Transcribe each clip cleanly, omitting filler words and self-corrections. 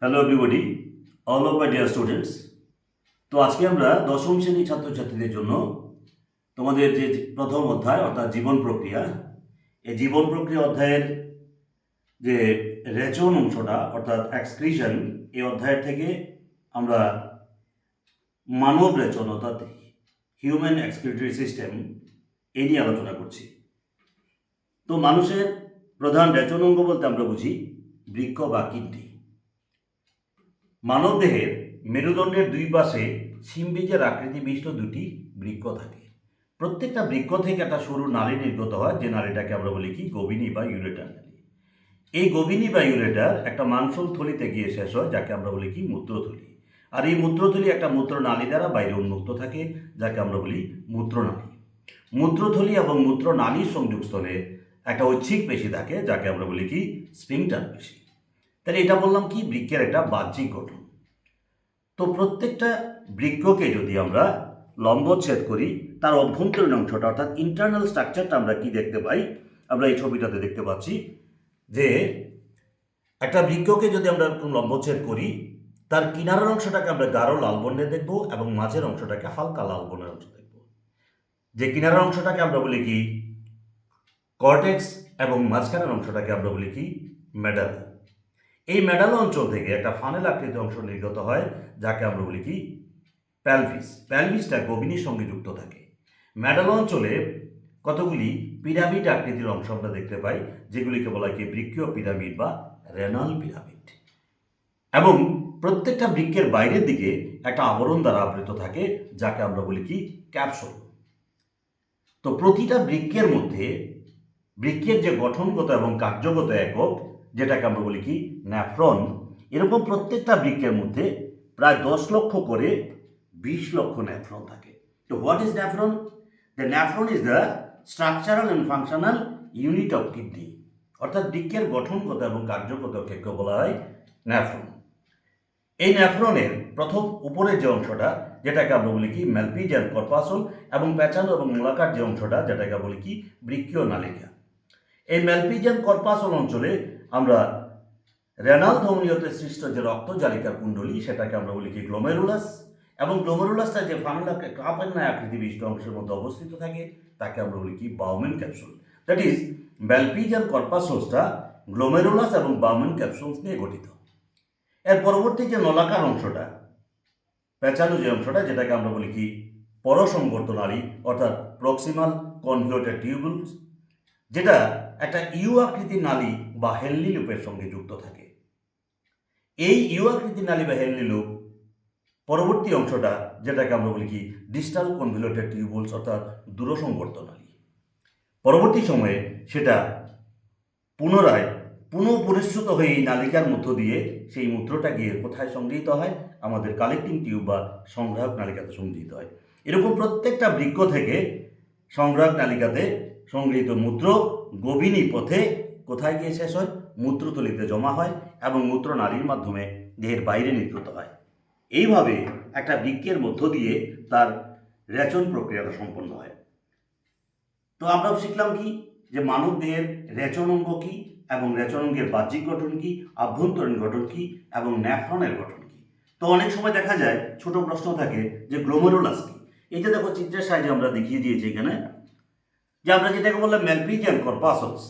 Hello everybody, all of my dear students. তো আজকে আমরা দশম শ্রেণীর ছাত্রছাত্রীদের জন্য তোমাদের যে প্রথম অধ্যায় অর্থাৎ জীবন প্রক্রিয়া, এই জীবন প্রক্রিয়া অধ্যায়ের যে রেচন অংশটা অর্থাৎ এক্সক্রিশন, এই অধ্যায়ের থেকে আমরা মানব রেচন অর্থাৎ হিউম্যান এক্সক্রিটরি সিস্টেম এই নিয়ে আলোচনা করছি। তো মানুষের প্রধান রেচন অঙ্গ বলতে আমরা বুঝি বৃক্ক বা কিডনি। মানবদেহের মেরুদণ্ডের দুই পাশে শিমবীজের আকৃতি বিশিষ্ট দুটি বৃক্ক থাকে। প্রত্যেকটা বৃক্ক থেকে একটা সরু নালী নির্গত হয়, যে নালীটাকে আমরা বলি কি গোবিনী বা ইউরেটার নালী। এই গোবিনী বা ইউরেটার একটা মাংসল থলিতে গিয়ে শেষ হয়, যাকে আমরা বলি কি মূত্রথলি। আর এই মূত্রথলি একটা মূত্রনালী দ্বারা বাইরে উন্মুক্ত থাকে, যাকে আমরা বলি মূত্রনালী। মূত্রথলি এবং মূত্রনালীর সংযোগস্থলে একটা ঐচ্ছিক পেশি থাকে, যাকে আমরা বলি কি স্ফিংটার পেশি। তাহলে এটা বললাম কি বৃক্কের একটা বাহ্যিক গঠন। তো প্রত্যেকটা বৃক্ককে যদি আমরা লম্বচ্ছেদ করি, তার অভ্যন্তরীণ অংশটা অর্থাৎ ইন্টারনাল স্ট্রাকচারটা আমরা কি দেখতে পাই? আমরা এই ছবিটাতে দেখতে পাচ্ছি যে একটা বৃক্ককে যদি আমরা লম্বচ্ছেদ করি, তার কিনারের অংশটাকে আমরা গাঢ় লাল বর্ণে দেখব এবং মাঝের অংশটাকে হালকা লাল বর্ণের অংশ দেখব। যে কিনারের অংশটাকে আমরা বলি কি কর্টেক্স এবং মাঝখানের অংশটাকে আমরা বলি কি মেডাল। এই মেডাল অঞ্চল থেকে একটা ফানেল আকৃতির অংশ নির্গত হয়, যাকে আমরা বলি কি প্যালভিস। প্যালভিসটা গোবিনীর সঙ্গে যুক্ত থাকে। মেডাল অঞ্চলে কতগুলি পিরামিড আকৃতির অংশ আমরা দেখতে পাই, যেগুলিকে বলা হয় কি বৃক্কীয় পিরামিড বা রেনাল পিরামিড। এবং প্রত্যেকটা বৃক্কের বাইরের দিকে একটা আবরণ দ্বারা আবৃত থাকে, যাকে আমরা বলি কি ক্যাপসুল। তো প্রতিটা বৃক্কের মধ্যে বৃক্কের যে গঠনগত এবং কার্যগত একক, যেটাকে আমরা বলি কি ন্যাফ্রন, এরকম প্রত্যেকটা বৃক্কের মধ্যে প্রায় 10 লক্ষ করে 20 লক্ষ ন্যাফ্রন থাকে। তো what is nephron? The nephron is the structural and functional unit of kidney. অর্থাৎ বৃক্কের গঠনগত এবং কার্যগত এককে বলা হয় ন্যাফ্রন। এই ন্যাফ্রনের প্রথম উপরের যে অংশটা, যেটাকে আমরা বলি কি ম্যালপিজিয়ান কর্পাসল, এবং পেঁচানো এবং মোলাকার যে অংশটা, যেটাকে বলি কি বৃক্কীয় নালিকা। এই ম্যালপিজিয়ান কর্পাসল অঞ্চলে আমরা রেনাল ধমনীয়তে সৃষ্ট যে রক্তজালিকার কুণ্ডলী, সেটাকে আমরা বলি কি গ্লোমেরুলাস। এবং গ্লোমেরুলাসটা যে ফানেলাকে কাপের ন্যায় আকৃতি বিশিষ্ট অংশের মধ্যে অবস্থিত থাকে, তাকে আমরা বলি কি Bowman capsule. That is Malpighian কর্পাসলসটা গ্লোমেরুলাস এবং বাউমেন ক্যাপসুলস নিয়ে গঠিত। এর পরবর্তী যে নলাকার অংশটা, পেঁচানো যে অংশটা, যেটাকে আমরা বলি কি পরসংবর্ত নালী অর্থাৎ প্রক্সিমাল কনভলিউটেড টিউবুলস, যেটা একটা ইউ আকৃতির নালী বা হেনলি লুপের সঙ্গে যুক্ত থাকে। এই ইউ আকৃতির নালী বা হেনলি লুপ পরবর্তী অংশটা, যেটাকে আমরা বলি কি ডিস্টাল কনভলিউটেড টিউবুলস অর্থাৎ দূরসংবর্ত নালী। পরবর্তী সময়ে সেটা পুনরায় পুনঃপরিশ্রুত হয়ে এই নালিকার মধ্য দিয়ে সেই মূত্রটা গিয়ে কোথায় সংগৃহীত হয়? আমাদের কালেক্টিং টিউব বা সংগ্রাহক নালিকাতে সংগৃহীত হয়। এরকম প্রত্যেকটা বৃক্ক থেকে সংগ্রাহক নালিকাতে সংগৃহীত মূত্র গোবিনী পথে কোথায় গিয়ে শেষ হয়? মূত্রথলিতে জমা হয় এবং মূত্র নালীর মাধ্যমে দেহের বাইরে নির্গত হয়। এইভাবে একটা বৃক্কের মধ্য দিয়ে তার রেচন প্রক্রিয়াটা সম্পন্ন হয়। তো আমরা শিখলাম কি যে মানব দেহের রেচন অঙ্গ কী এবং রেচন অঙ্গের বাহ্যিক গঠন কী, আভ্যন্তরীণ গঠন কী এবং ন্যাফ্রনের গঠন কী। তো অনেক সময় দেখা যায় ছোট প্রশ্ন থাকে যে গ্লোমেরুলাস কী। এই যে দেখো চিত্রের সাহায্যে আমরা দেখিয়ে দিয়েছি এখানে, যে আমরা যেটাকে বললাম ম্যালপিজিয়ান কর্পাসলস,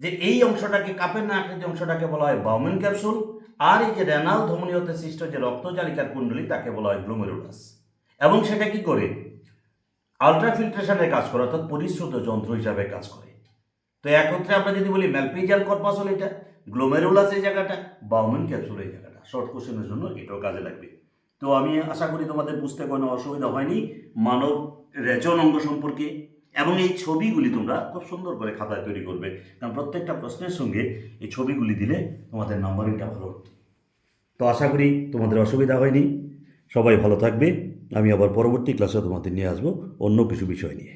যে এই অংশটাকে কাপের ন্যায় আকৃতির অংশটাকে বলা হয় বাউমেন ক্যাপসুল, আর এই যে রেনাল ধমনীয়তে সৃষ্ট যে রক্তজালিকার কুণ্ডলী, তাকে বলা হয় গ্লোমেরুলাস। এবং সেটা কি করে? আলট্রাফিল্ট্রেশনের কাজ করে, অর্থাৎ পরিশ্রুত যন্ত্র হিসাবে কাজ করে। তো একত্রে আমরা যদি বলি ম্যালপিজিয়ান কর্পাসল এটা, গ্লোমেরুলাস এই জায়গাটা, বাউমেন ক্যাপসুল এই জায়গাটা, শর্ট কোশ্চেনের জন্য এটাও কাজে লাগবে। তো আমি আশা করি তোমাদের বুঝতে কোনো অসুবিধা হয়নি মানব রেচন অঙ্গ সম্পর্কে। এবং এই ছবিগুলি তোমরা খুব সুন্দর করে খাতায় তৈরি করবে, কারণ প্রত্যেকটা প্রশ্নের সঙ্গে এই ছবিগুলি দিলে তোমাদের নাম্বারিংটা ভালো। তো আশা করি তোমাদের অসুবিধা হয়নি। সবাই ভালো থাকবে। আমি আবার পরবর্তী ক্লাসে তোমাদের নিয়ে আসবো অন্য কিছু বিষয় নিয়ে।